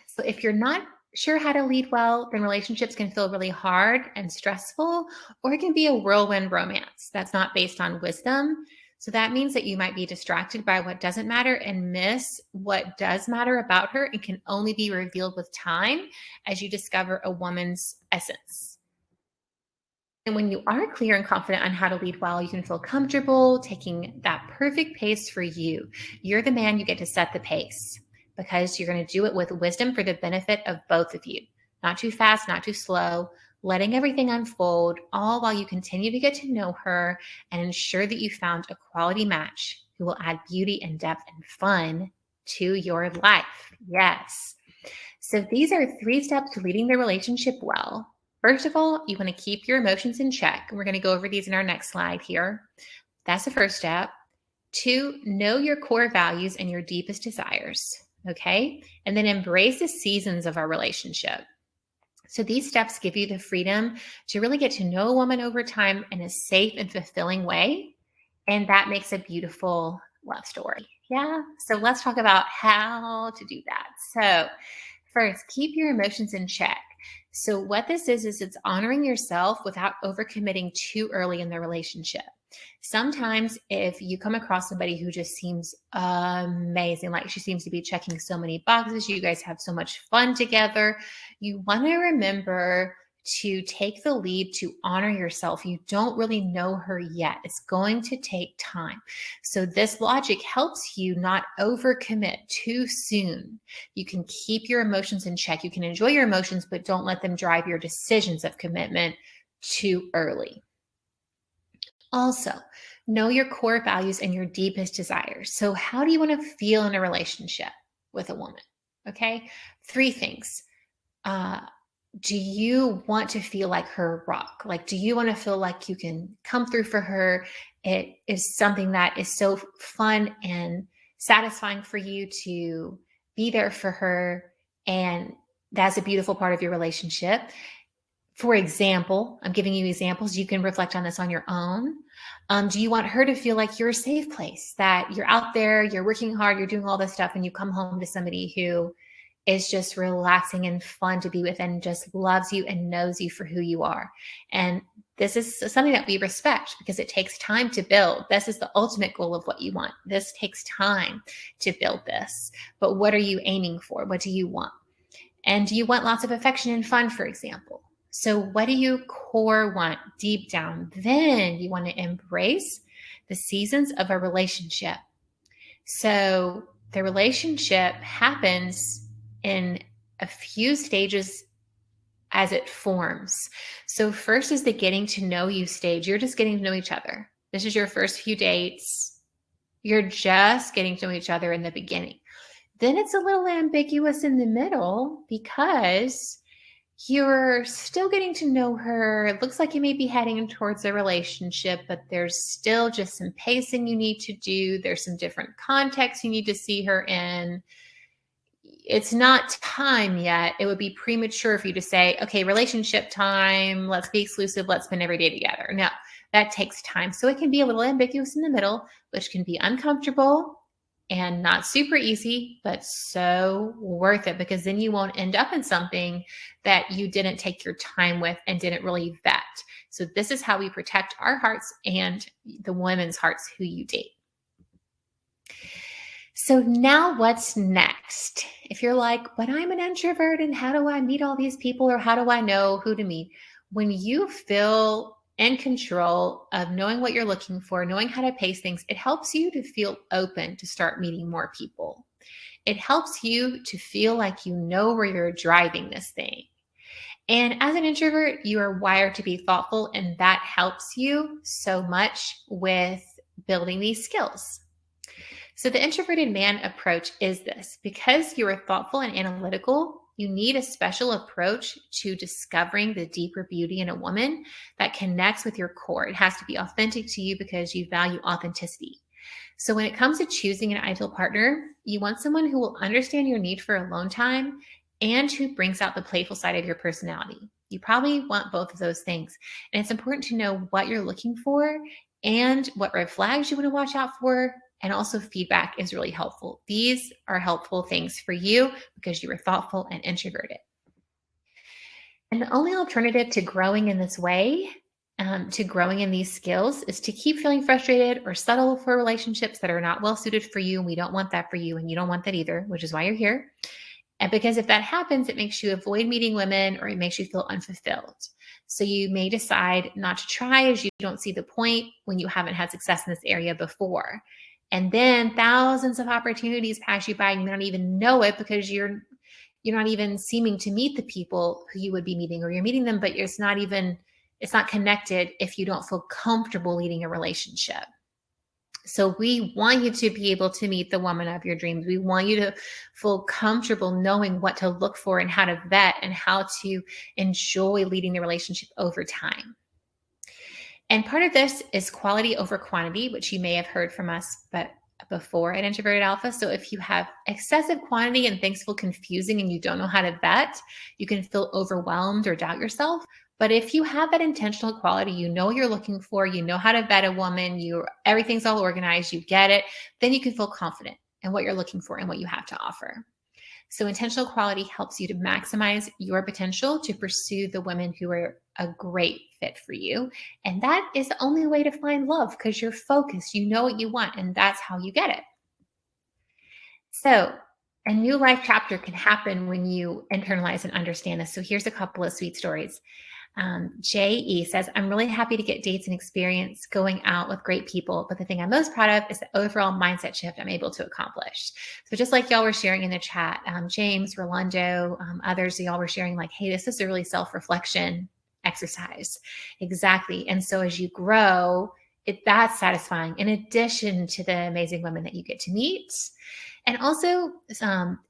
So if you're not sure how to lead well, then relationships can feel really hard and stressful, or it can be a whirlwind romance that's not based on wisdom. So that means that you might be distracted by what doesn't matter and miss what does matter about her and can only be revealed with time as you discover a woman's essence. And when you are clear and confident on how to lead well, you can feel comfortable taking that perfect pace for you. You're the man, you get to set the pace because you're going to do it with wisdom for the benefit of both of you. Not too fast, not too slow, letting everything unfold, all while you continue to get to know her and ensure that you found a quality match who will add beauty and depth and fun to your life. Yes. So these are 3 steps to leading the relationship well. First of all, you want to keep your emotions in check. We're going to go over these in our next slide here. That's the first step. 2, know your core values and your deepest desires. Okay. And then embrace the seasons of our relationship. So these steps give you the freedom to really get to know a woman over time in a safe and fulfilling way. And that makes a beautiful love story. Yeah. So let's talk about how to do that. So first, keep your emotions in check. So what this is it's honoring yourself without overcommitting too early in the relationship. Sometimes if you come across somebody who just seems amazing, like she seems to be checking so many boxes, you guys have so much fun together, you want to remember to take the lead to honor yourself. You don't really know her yet. It's going to take time. So this logic helps you not overcommit too soon. You can keep your emotions in check. You can enjoy your emotions, but don't let them drive your decisions of commitment too early. Also, know your core values and your deepest desires. So how do you want to feel in a relationship with a woman? Okay. 3 things. Do you want to feel like her rock? Like, do you want to feel like you can come through for her? It is something that is so fun and satisfying for you to be there for her. And That's a beautiful part of your relationship. For example, I'm giving you examples. You can reflect on this on your own. Do you want her to feel like you're a safe place, that you're out there, you're working hard, you're doing all this stuff, and you come home to somebody who is just relaxing and fun to be with and just loves you and knows you for who you are? And this is something that we respect because it takes time to build. This is the ultimate goal of what you want. This takes time to build this. But what are you aiming for? What do you want? And do you want lots of affection and fun, for example? So what do you core want deep down? Then you want to embrace the seasons of a relationship. So the relationship happens in a few stages as it forms. So first is the getting to know you stage. You're just getting to know each other. This is your first few dates. You're just getting to know each other in the beginning. Then it's a little ambiguous in the middle because you're still getting to know her. It looks like you may be heading towards a relationship, but there's still just some pacing you need to do. There's some different contexts you need to see her in. It's not time yet. It would be premature for you to say, okay, relationship time, let's be exclusive, let's spend every day together. No, that takes time. So it can be a little ambiguous in the middle, which can be uncomfortable and not super easy, but so worth it, because then you won't end up in something that you didn't take your time with and didn't really vet. So this is how we protect our hearts and the women's hearts who you date. So now what's next? If you're like, but I'm an introvert and how do I meet all these people, or how do I know who to meet? When you feel in control of knowing what you're looking for, knowing how to pace things, it helps you to feel open to start meeting more people. It helps you to feel like you know where you're driving this thing. And as an introvert, you are wired to be thoughtful, and that helps you so much with building these skills. So the introverted man approach is this: because you are thoughtful and analytical, you need a special approach to discovering the deeper beauty in a woman that connects with your core. It has to be authentic to you because you value authenticity. So when it comes to choosing an ideal partner, you want someone who will understand your need for alone time and who brings out the playful side of your personality. You probably want both of those things. And it's important to know what you're looking for and what red flags you want to watch out for. And also feedback is really helpful. These are helpful things for you because you are thoughtful and introverted. And the only alternative to growing in this way, to growing in these skills, is to keep feeling frustrated or settle for relationships that are not well suited for you. And we don't want that for you, and you don't want that either, which is why you're here. And because if that happens, it makes you avoid meeting women, or it makes you feel unfulfilled. So you may decide not to try as you don't see the point when you haven't had success in this area before. And then thousands of opportunities pass you by and you don't even know it because you're not even seeming to meet the people who you would be meeting, or you're meeting them, but it's not connected if you don't feel comfortable leading a relationship. So we want you to be able to meet the woman of your dreams. We want you to feel comfortable knowing what to look for and how to vet and how to enjoy leading the relationship over time. And part of this is quality over quantity, which you may have heard from us before at Introverted Alpha. So if you have excessive quantity and things feel confusing and you don't know how to vet, you can feel overwhelmed or doubt yourself. But if you have that intentional quality, you know what you're looking for, you know how to vet a woman, everything's all organized, you get it, then you can feel confident in what you're looking for and what you have to offer. So intentional quality helps you to maximize your potential to pursue the women who are a great fit for you. And that is the only way to find love, because you're focused, you know what you want, and that's how you get it. So a new life chapter can happen when you internalize and understand this. So here's a couple of sweet stories. J.E. says, I'm really happy to get dates and experience going out with great people, but the thing I'm most proud of is the overall mindset shift I'm able to accomplish. So just like y'all were sharing in the chat, James, Rolando, others, y'all were sharing like, hey, this is a really self-reflection exercise. Exactly. And so as you grow, that's satisfying in addition to the amazing women that you get to meet. And also,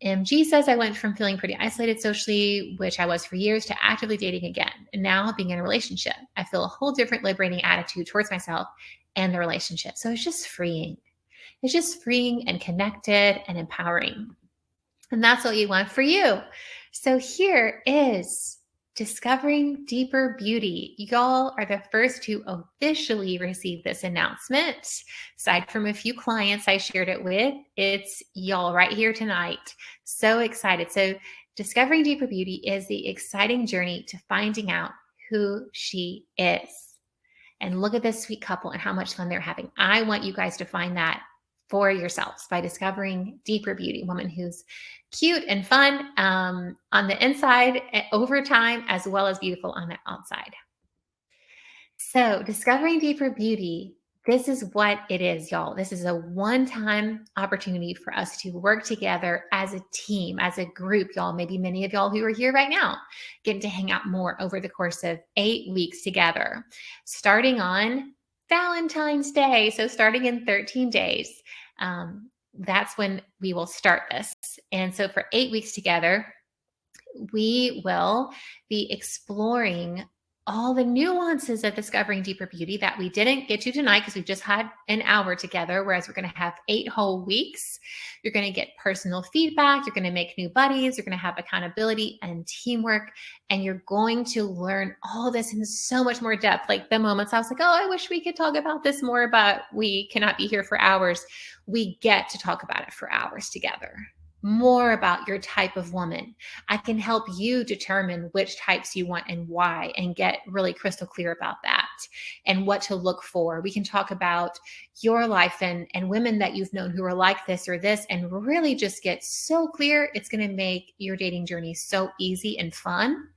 MG says, I went from feeling pretty isolated socially, which I was for years, to actively dating again. And now being in a relationship, I feel a whole different liberating attitude towards myself and the relationship. So it's just freeing. It's just freeing and connected and empowering. And that's what you want for you. So here is Discovering Deeper Beauty. Y'all are the first to officially receive this announcement. Aside from a few clients I shared it with, it's y'all right here tonight. So excited. So Discovering Deeper Beauty is the exciting journey to finding out who she is. And look at this sweet couple and how much fun they're having. I want you guys to find that for yourselves by discovering deeper beauty, a woman who's cute and fun on the inside over time, as well as beautiful on the outside. So, discovering deeper beauty, this is what it is, y'all. This is a one-time opportunity for us to work together as a team, as a group, y'all. Maybe many of y'all who are here right now getting to hang out more over the course of 8 weeks together, starting on Valentine's Day. So, starting in 13 days, that's when we will start this. And so, for 8 weeks together, we will be exploring all the nuances of discovering deeper beauty that we didn't get to tonight because we've just had an hour together, whereas we're going to have 8 whole weeks. You're going to get personal feedback. You're going to make new buddies. You're going to have accountability and teamwork. And you're going to learn all this in so much more depth. Like the moments I was like, oh, I wish we could talk about this more, but we cannot be here for hours. We get to talk about it for hours together. More about your type of woman. I can help you determine which types you want and why, and get really crystal clear about that and what to look for. We can talk about your life and women that you've known who are like this or this, and really just get so clear. It's going to make your dating journey so easy and fun.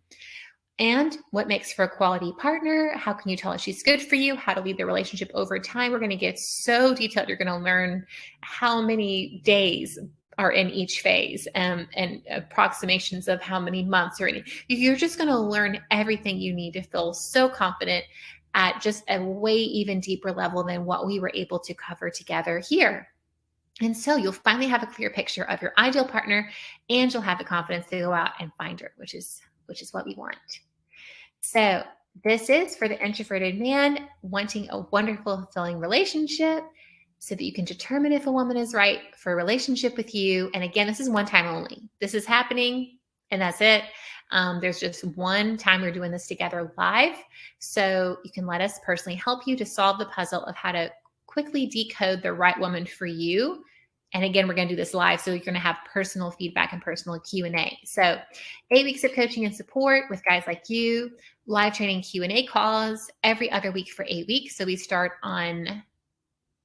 And what makes for a quality partner? How can you tell if she's good for you? How to lead the relationship over time? We're going to get so detailed. You're going to learn how many days are in each phase and approximations of how many months or any. You're just going to learn everything you need to feel so confident at just a way even deeper level than what we were able to cover together here. And so you'll finally have a clear picture of your ideal partner, and you'll have the confidence to go out and find her, which is what we want. So this is for the introverted man wanting a wonderful, fulfilling relationship, so that you can determine if a woman is right for a relationship with you. And again, this is one time only. This is happening and that's it. There's just one time we're doing this together live. So you can let us personally help you to solve the puzzle of how to quickly decode the right woman for you. And again, we're going to do this live. So you're going to have personal feedback and personal Q&A. So 8 weeks of coaching and support with guys like you, live training Q&A calls every other week for 8 weeks. So we start on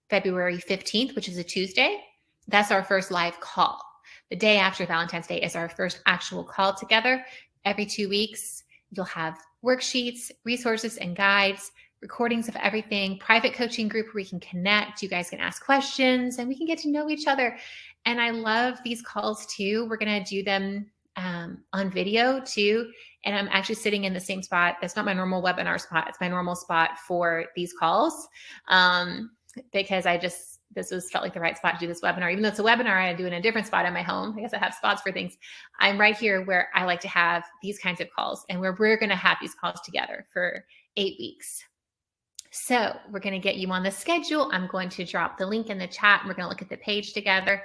February 15th, which is a Tuesday. That's our first live call. The day after Valentine's Day is our first actual call together. Every 2 weeks, you'll have worksheets, resources, and guides, recordings of everything, private coaching group where we can connect. You guys can ask questions and we can get to know each other. And I love these calls too. We're going to do them on video too. And I'm actually sitting in the same spot. That's not my normal webinar spot. It's my normal spot for these calls. Because this felt like the right spot to do this webinar. Even though it's a webinar, I do it in a different spot in my home. I guess I have spots for things. I'm right here where I like to have these kinds of calls and where we're going to have these calls together for 8 weeks. So we're going to get you on the schedule. I'm going to drop the link in the chat and we're going to look at the page together.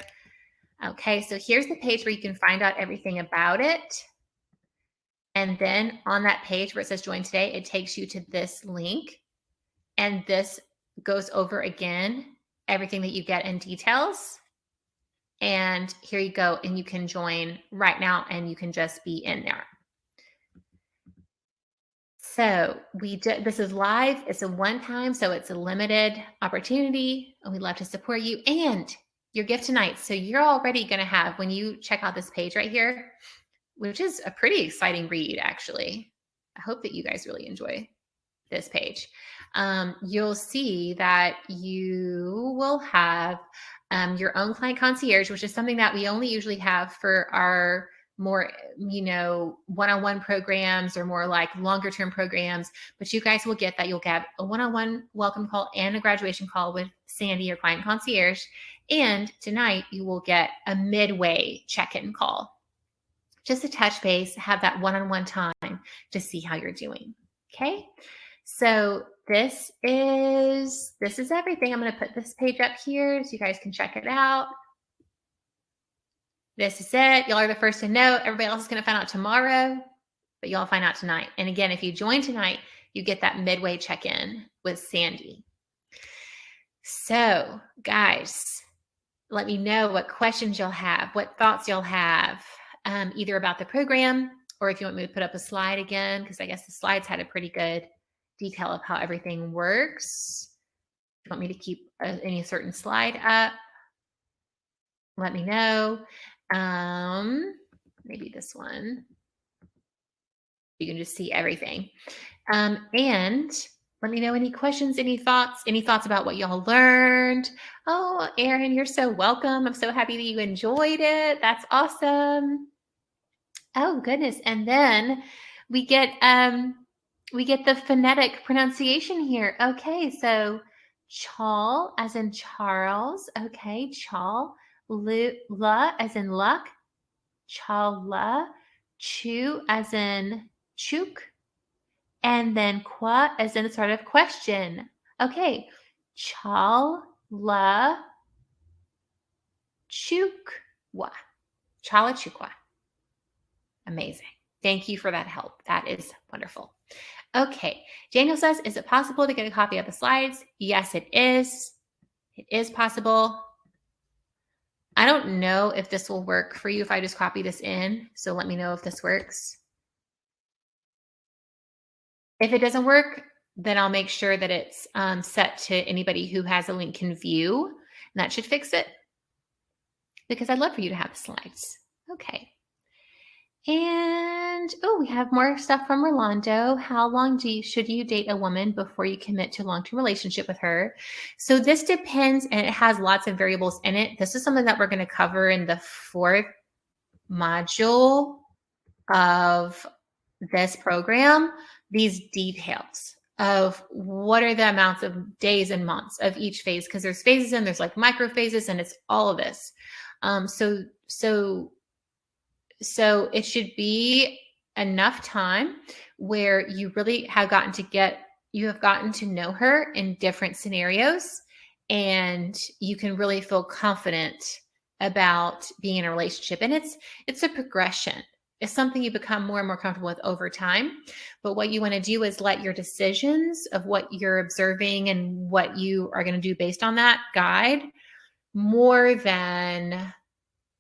Okay, so here's the page where you can find out everything about it. And then on that page where it says join today, it takes you to this link. And this goes over again everything that you get in details. And here you go. And you can join right now and you can just be in there. So this is live. It's a one-time, so it's a limited opportunity, and we'd love to support you and your gift tonight. So you're already going to have, when you check out this page right here, which is a pretty exciting read, actually. I hope that you guys really enjoy this page. You'll see that you will have your own client concierge, which is something that we only usually have for our more, one-on-one programs or more like longer term programs, but you guys will get that. You'll get a one-on-one welcome call and a graduation call with Sandy, your client concierge. And tonight you will get a midway check-in call, just a touch base, have that one-on-one time to see how you're doing. Okay. So this is everything. I'm going to put this page up here so you guys can check it out. This is it. Y'all are the first to know. Everybody else is going to find out tomorrow, but y'all find out tonight. And again, if you join tonight, you get that midway check-in with Sandy. So, guys, let me know what questions you'll have, what thoughts you'll have, either about the program, or if you want me to put up a slide again, because I guess the slides had a pretty good detail of how everything works. If you want me to keep any certain slide up, let me know. Maybe this one. You can just see everything. And let me know any questions, any thoughts about what y'all learned. Oh, Erin, you're so welcome. I'm so happy that you enjoyed it. That's awesome. Oh, goodness. And then we get the phonetic pronunciation here. Okay, so Chal as in Charles. Okay, Chal. La as in luck. Chala. Chu as in chuk. And then qua as in sort of question. Okay, chal la chukwa. Chala chukwa. Amazing. Thank you for that help. That is wonderful. Okay, Daniel says, is it possible to get a copy of the slides? Yes, it is. It is possible. I don't know if this will work for you if I just copy this in. So let me know if this works. If it doesn't work, then I'll make sure that it's set to anybody who has a link can view, and that should fix it, because I'd love for you to have the slides. Okay. And, oh, we have more stuff from Rolando. How long should you date a woman before you commit to a long-term relationship with her? So this depends, and it has lots of variables in it. This is something that we're going to cover in the 4th module of this program, these details of what are the amounts of days and months of each phase, because there's phases and there's like micro phases, and it's all of this. So it should be enough time where you really have gotten to know her in different scenarios, and you can really feel confident about being in a relationship. And it's a progression. It's something you become more and more comfortable with over time. But what you want to do is let your decisions of what you're observing and what you are going to do based on that guide more than,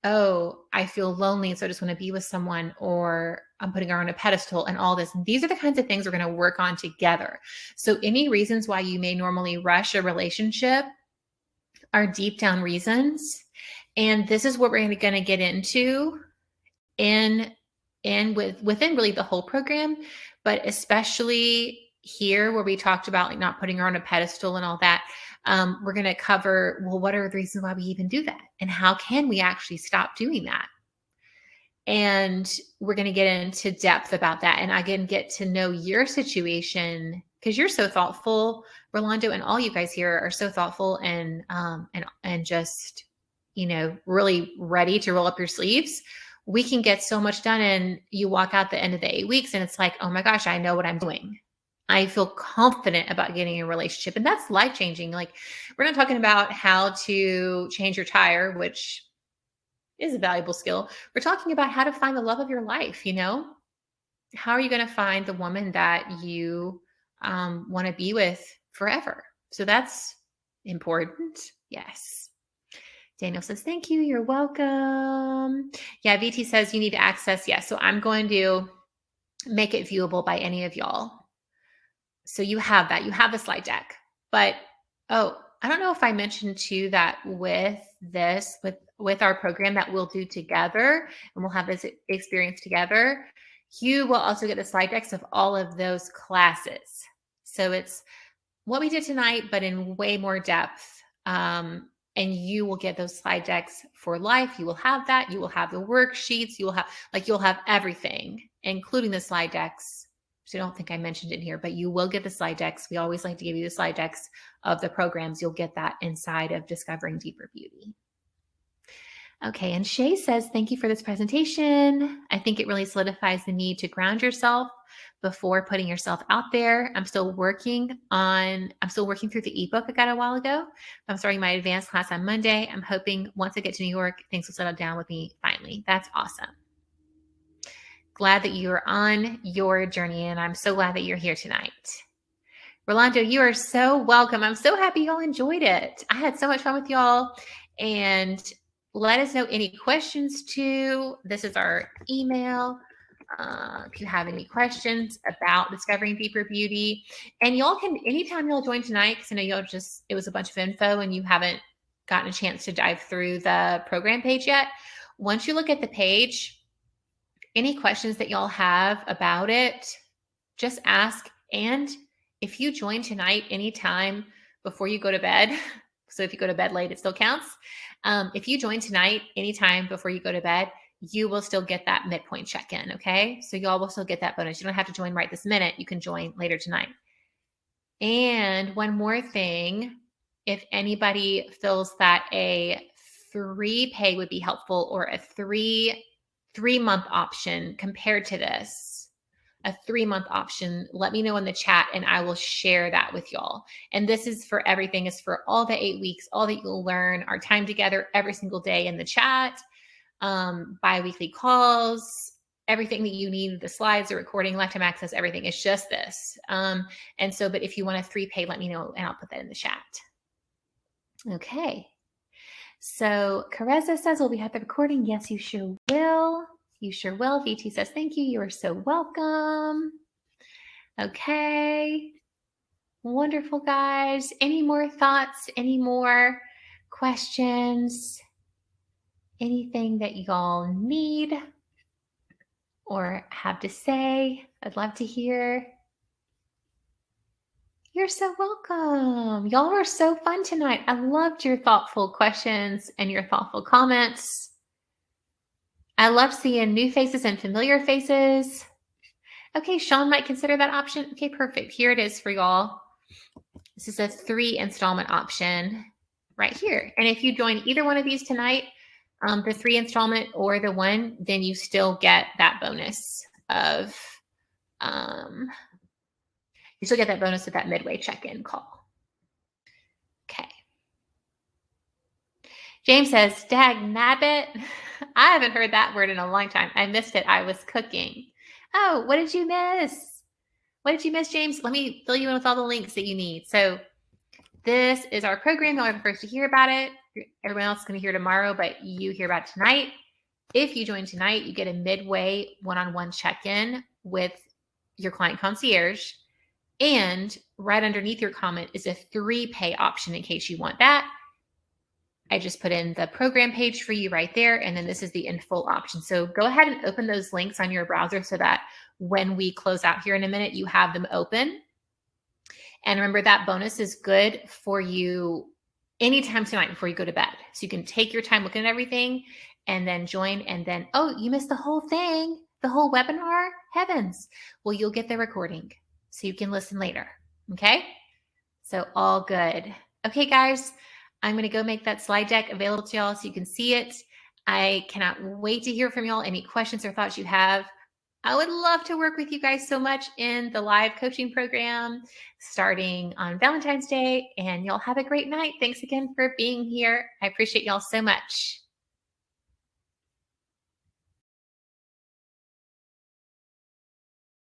oh, I feel lonely, so I just want to be with someone, or I'm putting her on a pedestal and all this. And these are the kinds of things we're going to work on together. So any reasons why you may normally rush a relationship are deep down reasons. And this is what we're going to get into within really the whole program, but especially here where we talked about like not putting her on a pedestal and all that. We're going to cover, well, what are the reasons why we even do that? And how can we actually stop doing that? And we're going to get into depth about that. And again, get to know your situation, because you're so thoughtful, Rolando, and all you guys here are so thoughtful and just, really ready to roll up your sleeves. We can get so much done, and you walk out the end of the 8 weeks and it's like, oh my gosh, I know what I'm doing. I feel confident about getting a relationship, and that's life-changing. Like, we're not talking about how to change your tire, which is a valuable skill. We're talking about how to find the love of your life. How are you going to find the woman that you want to be with forever? So that's important. Yes. Daniel says, thank you. You're welcome. Yeah, VT says you need access. Yes. So I'm going to make it viewable by any of y'all. So you have that. You have the slide deck. But, I don't know if I mentioned too that with our program that we'll do together, and we'll have this experience together, you will also get the slide decks of all of those classes. So it's what we did tonight, but in way more depth. And you will get those slide decks for life. You will have that. You will have the worksheets. You'll have everything, including the slide decks. So I don't think I mentioned it here, but you will get the slide decks. We always like to give you the slide decks of the programs. You'll get that inside of Discovering Deeper Beauty. Okay, and Shay says, thank you for this presentation. I think it really solidifies the need to ground yourself before putting yourself out there. I'm still working through the ebook I got a while ago. I'm starting my advanced class on Monday. I'm hoping once I get to New York, things will settle down with me finally. That's awesome. Glad that you're on your journey, and I'm so glad that you're here tonight. Rolando, you are so welcome. I'm so happy y'all enjoyed it. I had so much fun with y'all, and let us know any questions too. This is our email. If you have any questions about Discovering Deeper Beauty, and y'all can, anytime y'all join tonight, because I know y'all it was a bunch of info and you haven't gotten a chance to dive through the program page yet. Once you look at the page, any questions that y'all have about it, just ask. And if you join tonight anytime before you go to bed, so if you go to bed late, it still counts. If you join tonight anytime before you go to bed, you will still get that midpoint check-in, okay? So y'all will still get that bonus. You don't have to join right this minute. You can join later tonight. And one more thing, if anybody feels that a 3 pay would be helpful, or a three-month option compared to this, a 3-month option, let me know in the chat and I will share that with y'all. And this is for everything, is for all the 8 weeks, all that you'll learn, our time together every single day in the chat, bi-weekly calls, everything that you need, the slides, the recording, lifetime access, everything. It's just this. And so, but if you want a 3 pay, let me know and I'll put that in the chat. Okay. So Careza says, will we have the recording? Yes, you sure will. You sure will. VT says, thank you. You are so welcome. Okay. Wonderful, guys. Any more thoughts? Any more questions? Anything that y'all need or have to say? I'd love to hear. You're so welcome. Y'all were so fun tonight. I loved your thoughtful questions and your thoughtful comments. I love seeing new faces and familiar faces. Okay, Sean might consider that option. Okay, perfect. Here it is for y'all. This is a 3 installment option right here. And if you join either one of these tonight, the 3 installment or the 1, then you still get that bonus of, you still get that bonus of that midway check-in call. Okay. James says, dag nabbit. I haven't heard that word in a long time. I missed it. I was cooking. Oh, what did you miss? What did you miss, James? Let me fill you in with all the links that you need. So this is our program. You'll be the first to hear about it. Everyone else is going to hear tomorrow, but you hear about it tonight. If you join tonight, you get a midway one-on-one check-in with your client concierge. And right underneath your comment is a 3 pay option in case you want that. I just put in the program page for you right there. And then this is the in full option. So go ahead and open those links on your browser so that when we close out here in a minute, you have them open. And remember, that bonus is good for you anytime tonight before you go to bed. So you can take your time looking at everything and then join. And then, oh, you missed the whole thing, the whole webinar? Heavens. Well, you'll get the recording so you can listen later. Okay? So all good. Okay, guys, I'm going to go make that slide deck available to y'all so you can see it. I cannot wait to hear from y'all. Any questions or thoughts you have. I would love to work with you guys so much in the live coaching program starting on Valentine's Day. And y'all have a great night. Thanks again for being here. I appreciate y'all so much.